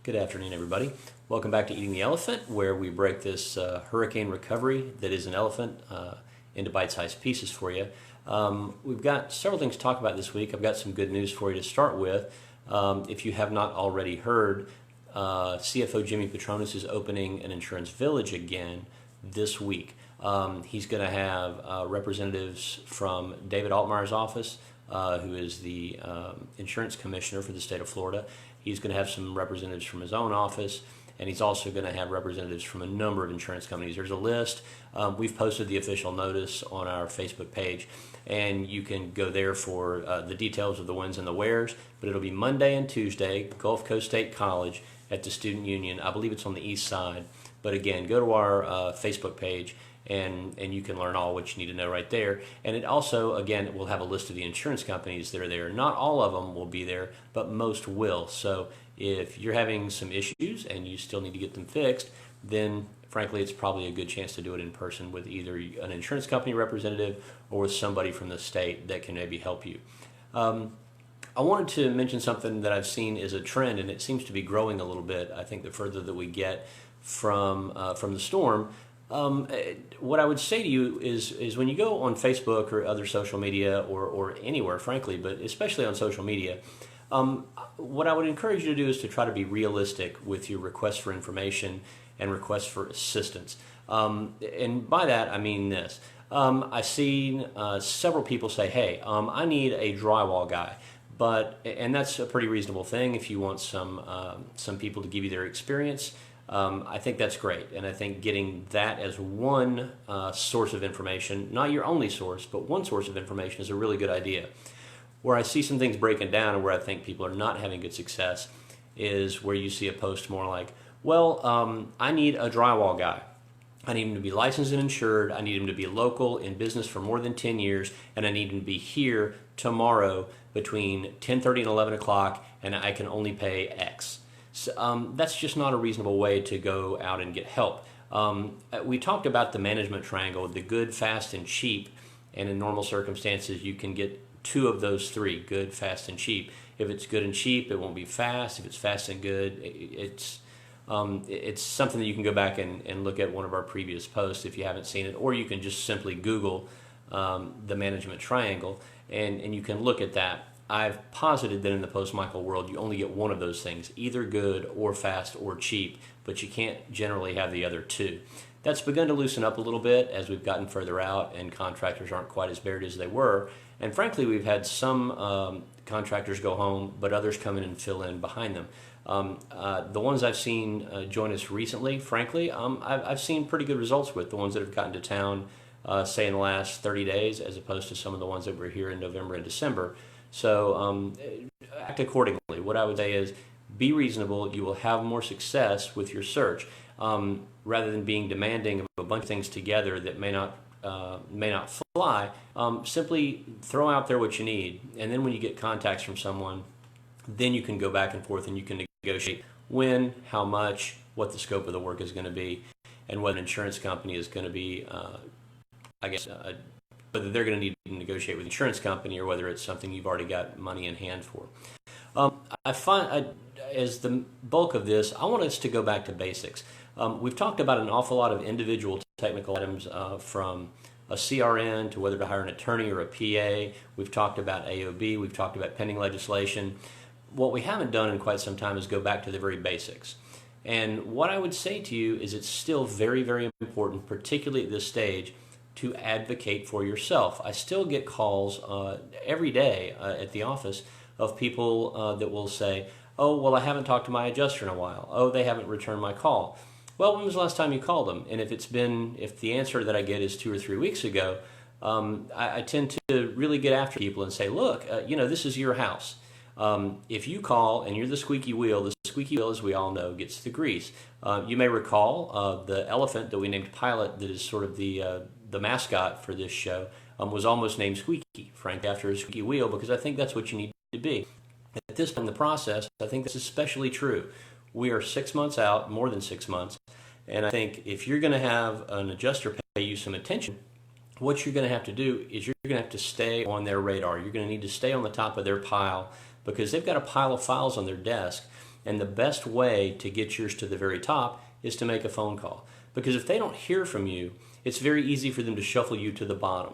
Good afternoon, everybody. Welcome back to Eating the Elephant, where we break this hurricane recovery that is an elephant into bite-sized pieces for you. We've got several things to talk about this week. I've got some good news for you to start with. If you have not already heard, CFO Jimmy Petronas is opening an insurance village again this week. He's going to have representatives from David Altmaier's office, who is the insurance commissioner for the state of Florida. He's going to have some representatives from his own office, and he's also going to have representatives from a number of insurance companies. There's a list. We've posted the official notice on our Facebook page, and you can go there for the details of the whens and the wheres. But it'll be Monday and Tuesday, Gulf Coast State College at the Student Union. I believe it's on the east side. But again, go to our Facebook page, and you can learn all what you need to know right there. And it also, again, will have a list of the insurance companies that are there. Not all of them will be there, but most will. So if you're having some issues and you still need to get them fixed, then frankly, it's probably a good chance to do it in person with either an insurance company representative or with somebody from the state that can maybe help you. I wanted to mention something that I've seen is a trend, and it seems to be growing a little bit. I think the further that we get from the storm, what I would say to you is when you go on Facebook or other social media or anywhere, frankly, but especially on social media, what I would encourage you to do is to try to be realistic with your requests for information and requests for assistance. And by that, I mean this. I've seen several people say, hey, I need a drywall guy. And that's a pretty reasonable thing if you want some people to give you their experience. I think that's great, and I think getting that as one source of information, not your only source, but one source of information is a really good idea. Where I see some things breaking down and where I think people are not having good success is where you see a post more like, well, I need a drywall guy. I need him to be licensed and insured, I need him to be local, in business for more than 10 years, and I need him to be here tomorrow between 10:30 and 11 o'clock, and I can only pay X. So, that's just not a reasonable way to go out and get help. We talked about the management triangle, the good, fast, and cheap, and in normal circumstances you can get two of those three, good, fast, and cheap. If it's good and cheap, it won't be fast. If it's fast and good, it's something that you can go back and look at one of our previous posts if you haven't seen it, or you can just simply Google the management triangle, and you can look at that. I've posited that in the post-Michael world, you only get one of those things, either good or fast or cheap, but you can't generally have the other two. That's begun to loosen up a little bit as we've gotten further out and contractors aren't quite as buried as they were. And frankly, we've had some contractors go home, but others come in and fill in behind them. The ones I've seen join us recently, frankly, I've seen pretty good results with the ones that have gotten to town, say in the last 30 days, as opposed to some of the ones that were here in November and December. So act accordingly. What I would say is be reasonable. You will have more success with your search rather than being demanding of a bunch of things together that may not fly. Simply throw out there what you need, and then when you get contacts from someone, then you can go back and forth and you can negotiate when, how much, what the scope of the work is going to be, and what an insurance company is going to be, whether they're going to need to negotiate with the insurance company or whether it's something you've already got money in hand for. I find, as the bulk of this, I want us to go back to basics. We've talked about an awful lot of individual technical items from a CRN to whether to hire an attorney or a PA. We've talked about AOB. We've talked about pending legislation. What we haven't done in quite some time is go back to the very basics. And what I would say to you is it's still very, very important, particularly at this stage, to advocate for yourself. I still get calls every day at the office of people that will say, oh, well, I haven't talked to my adjuster in a while. Oh, they haven't returned my call. Well, when was the last time you called them? And if the answer that I get is 2 or 3 weeks ago, I tend to really get after people and say, look, this is your house. If you call and you're the squeaky wheel, as we all know, gets the grease. You may recall the elephant that we named Pilot, that is sort of the mascot for this show, was almost named Squeaky, frankly, after a squeaky wheel, because I think that's what you need to be. At this point in the process, I think this is especially true. We are 6 months out, more than 6 months, and I think if you're going to have an adjuster pay you some attention, what you're going to have to do is you're going to have to stay on their radar. You're going to need to stay on the top of their pile because they've got a pile of files on their desk, And the best way to get yours to the very top is to make a phone call. Because if they don't hear from you, it's very easy for them to shuffle you to the bottom.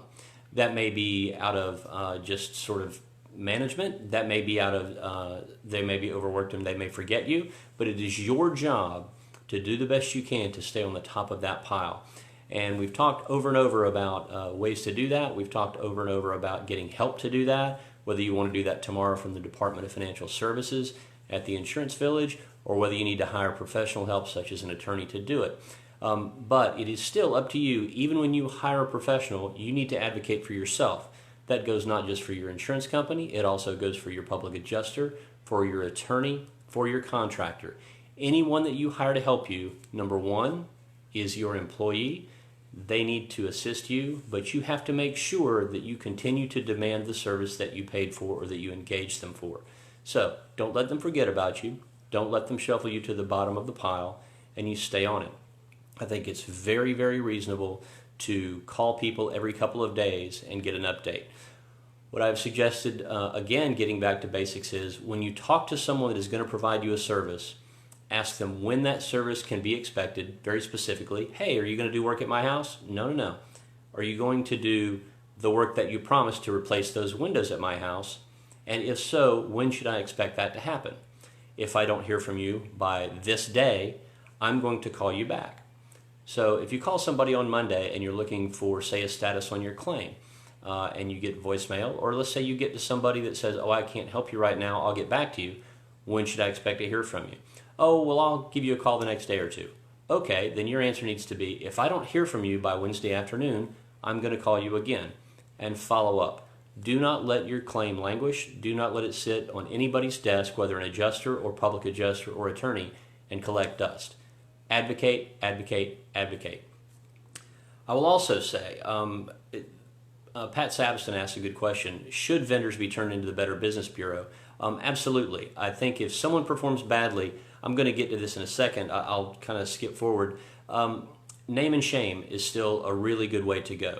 That may be out of just sort of management. That may be out of, they may be overworked and they may forget you. But it is your job to do the best you can to stay on the top of that pile. And we've talked over and over about ways to do that. We've talked over and over about getting help to do that, whether you want to do that tomorrow from the Department of Financial Services at the Insurance Village, or whether you need to hire professional help such as an attorney to do it. But it is still up to you. Even when you hire a professional, you need to advocate for yourself. That goes not just for your insurance company, it also goes for your public adjuster, for your attorney, for your contractor. Anyone that you hire to help you, number one, is your employee. They need to assist you, but you have to make sure that you continue to demand the service that you paid for or that you engaged them for. So don't let them forget about you. Don't let them shuffle you to the bottom of the pile, and you stay on it. I think it's very, very reasonable to call people every couple of days and get an update. What I've suggested, again, getting back to basics, is when you talk to someone that is going to provide you a service, ask them when that service can be expected, very specifically. Hey, are you going to do work at my house? No, no, no. Are you going to do the work that you promised to replace those windows at my house? And if so, when should I expect that to happen? If I don't hear from you by this day, I'm going to call you back. So if you call somebody on Monday and you're looking for, say, a status on your claim, and you get voicemail, or let's say you get to somebody that says, oh, I can't help you right now, I'll get back to you. When should I expect to hear from you? Oh, well, I'll give you a call the next day or two. Okay, then your answer needs to be, if I don't hear from you by Wednesday afternoon, I'm going to call you again and follow up. Do not let your claim languish. Do not let it sit on anybody's desk, whether an adjuster or public adjuster or attorney, and collect dust. Advocate, advocate, advocate. I will also say, Pat Savston asked a good question. Should vendors be turned into the Better Business Bureau? Absolutely. I think if someone performs badly, I'm going to get to this in a second. I'll kind of skip forward. Name and shame is still a really good way to go.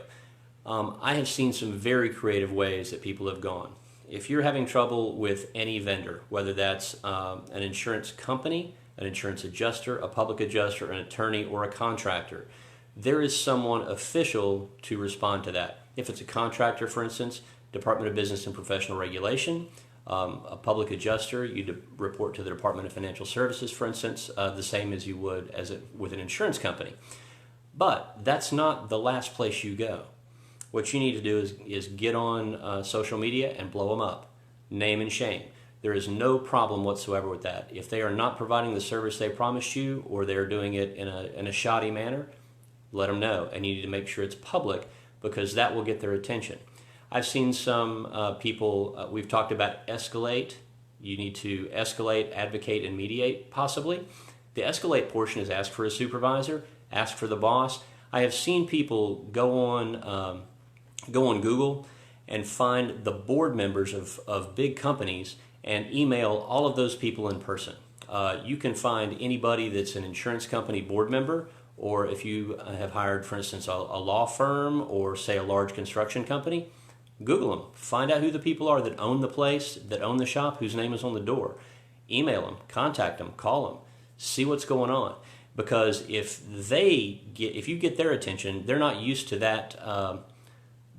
I have seen some very creative ways that people have gone. If you're having trouble with any vendor, whether that's an insurance company, an insurance adjuster, a public adjuster, an attorney, or a contractor, there is someone official to respond to that. If it's a contractor, for instance, Department of Business and Professional Regulation, a public adjuster, you report to the Department of Financial Services, for instance, the same as you would with an insurance company. But that's not the last place you go. What you need to do is get on social media and blow them up. Name and shame. There is no problem whatsoever with that. If they are not providing the service they promised you, or they're doing it in a shoddy manner, let them know. And you need to make sure it's public, because that will get their attention. I've seen some people, we've talked about escalate. You need to escalate, advocate, and mediate, possibly. The escalate portion is ask for a supervisor, ask for the boss. I have seen people go on Google and find the board members of big companies and email all of those people in person. You can find anybody that's an insurance company board member, or if you have hired, for instance, a law firm or, say, a large construction company, Google them. Find out who the people are that own the place, that own the shop, whose name is on the door. Email them, contact them, call them, see what's going on. Because if you get their attention, they're not used to that.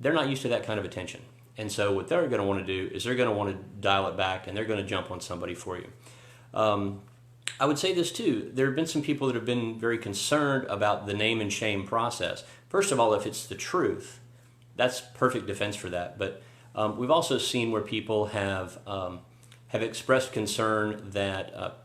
They're not used to that kind of attention. And so what they're going to want to do is they're going to want to dial it back, and they're going to jump on somebody for you. I would say this too. There have been some people that have been very concerned about the name and shame process. First of all, if it's the truth, that's perfect defense for that. But we've also seen where people have expressed concern that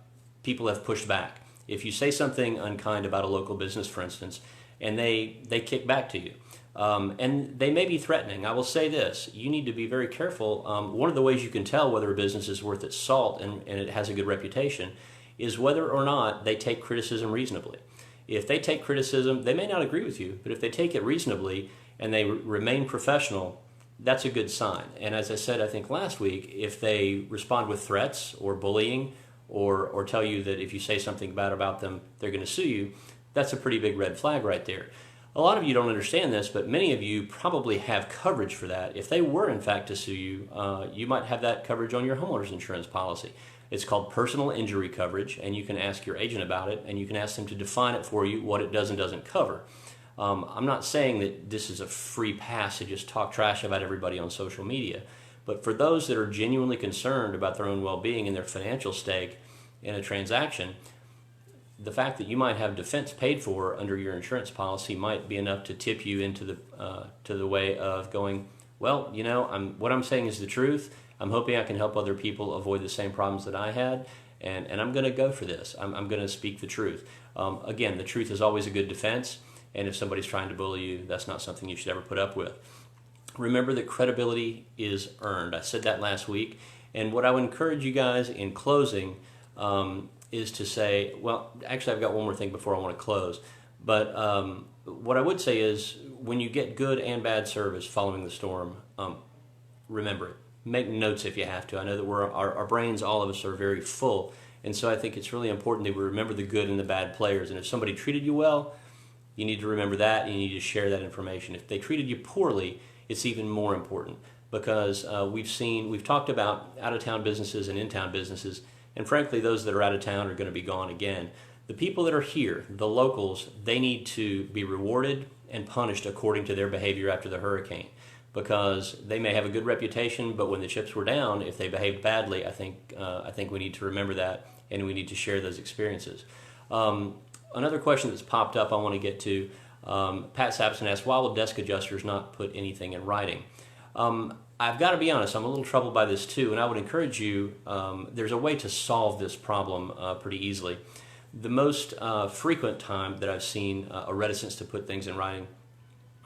people have pushed back. If you say something unkind about a local business, for instance, and they kick back to you, and they may be threatening. I will say this, you need to be very careful. One of the ways you can tell whether a business is worth its salt and it has a good reputation is whether or not they take criticism reasonably. If they take criticism, they may not agree with you, but if they take it reasonably and they remain professional, that's a good sign. And as I said, I think last week, if they respond with threats or bullying or tell you that if you say something bad about them, they're going to sue you, that's a pretty big red flag right there. A lot of you don't understand this, but many of you probably have coverage for that. If they were, in fact, to sue you, you might have that coverage on your homeowner's insurance policy. It's called personal injury coverage, and you can ask your agent about it, and you can ask them to define it for you, what it does and doesn't cover. I'm not saying that this is a free pass to just talk trash about everybody on social media, but for those that are genuinely concerned about their own well-being and their financial stake in a transaction, the fact that you might have defense paid for under your insurance policy might be enough to tip you into the way of going, well, you know, what I'm saying is the truth. I'm hoping I can help other people avoid the same problems that I had, and I'm going to go for this. I'm going to speak the truth. Again, the truth is always a good defense, and if somebody's trying to bully you, that's not something you should ever put up with. Remember that credibility is earned. I said that last week, and what I would encourage you guys in closing is to say, well, actually I've got one more thing before I want to close, but what I would say is when you get good and bad service following the storm, remember it. Make notes if you have to. I know that our brains, all of us, are very full, and so I think it's really important that we remember the good and the bad players, and if somebody treated you well, you need to remember that, and you need to share that information. If they treated you poorly, it's even more important, because we've talked about out-of-town businesses and in-town businesses, and frankly, those that are out of town are going to be gone again. The people that are here, the locals, they need to be rewarded and punished according to their behavior after the hurricane, because they may have a good reputation, but when the chips were down, if they behaved badly, I think we need to remember that, and we need to share those experiences. Another question that's popped up I want to get to, Pat Sampson asked, why will desk adjusters not put anything in writing? I've got to be honest, I'm a little troubled by this too, and I would encourage you, there's a way to solve this problem pretty easily. The most frequent time that I've seen a reticence to put things in writing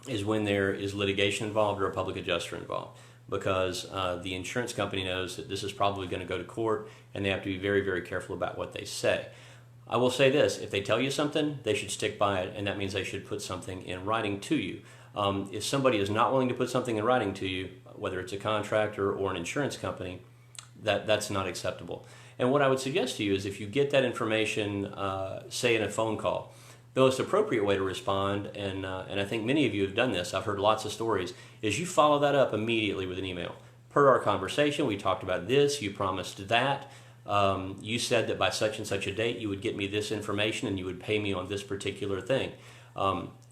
is when there is litigation involved or a public adjuster involved, because the insurance company knows that this is probably going to go to court, and they have to be very, very careful about what they say. I will say this, if they tell you something, they should stick by it, and that means they should put something in writing to you. If somebody is not willing to put something in writing to you, whether it's a contractor or an insurance company, that's not acceptable. And what I would suggest to you is if you get that information, say in a phone call, the most appropriate way to respond, and I think many of you have done this, I've heard lots of stories, is you follow that up immediately with an email. Per our conversation, we talked about this, you promised that, you said that by such and such a date you would get me this information and you would pay me on this particular thing.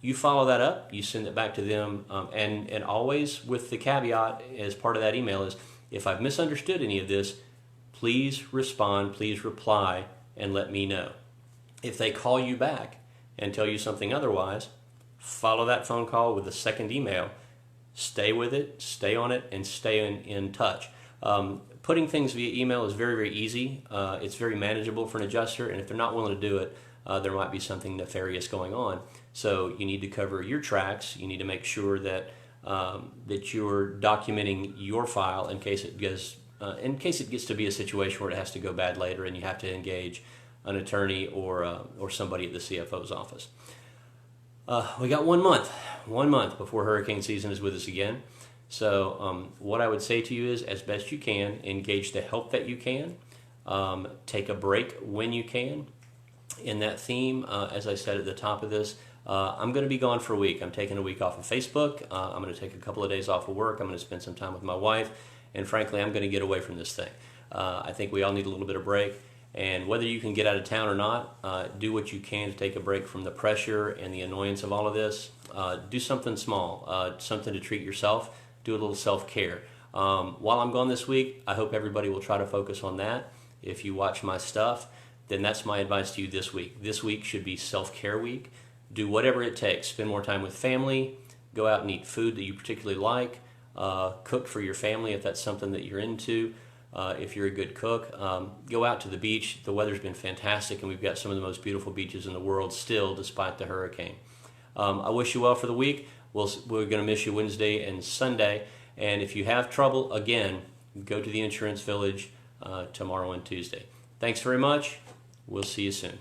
You follow that up, you send it back to them, and always with the caveat as part of that email is, if I've misunderstood any of this, please respond, please reply, and let me know. If they call you back and tell you something otherwise, follow that phone call with a second email. Stay with it, stay on it, and stay in touch. Putting things via email is very, very easy. It's very manageable for an adjuster, and if they're not willing to do it, there might be something nefarious going on. So you need to cover your tracks. You need to make sure that that you're documenting your file in case it gets to be a situation where it has to go bad later, and you have to engage an attorney or somebody at the CFO's office. We got 1 month before hurricane season is with us again. So what I would say to you is, as best you can, engage the help that you can. Take a break when you can. In that theme, as I said at the top of this, I'm going to be gone for a week. I'm taking a week off of Facebook. I'm going to take a couple of days off of work. I'm going to spend some time with my wife. And frankly, I'm going to get away from this thing. I think we all need a little bit of break. And whether you can get out of town or not, do what you can to take a break from the pressure and the annoyance of all of this. Do something small, something to treat yourself. Do a little self-care. While I'm gone this week, I hope everybody will try to focus on that. If you watch my stuff, then that's my advice to you this week. This week should be self-care week. Do whatever it takes. Spend more time with family. Go out and eat food that you particularly like. Cook for your family if that's something that you're into. If you're a good cook, go out to the beach. The weather's been fantastic, and we've got some of the most beautiful beaches in the world still, despite the hurricane. I wish you well for the week. We're going to miss you Wednesday and Sunday. And if you have trouble, again, go to the Insurance Village tomorrow and Tuesday. Thanks very much. We'll see you soon.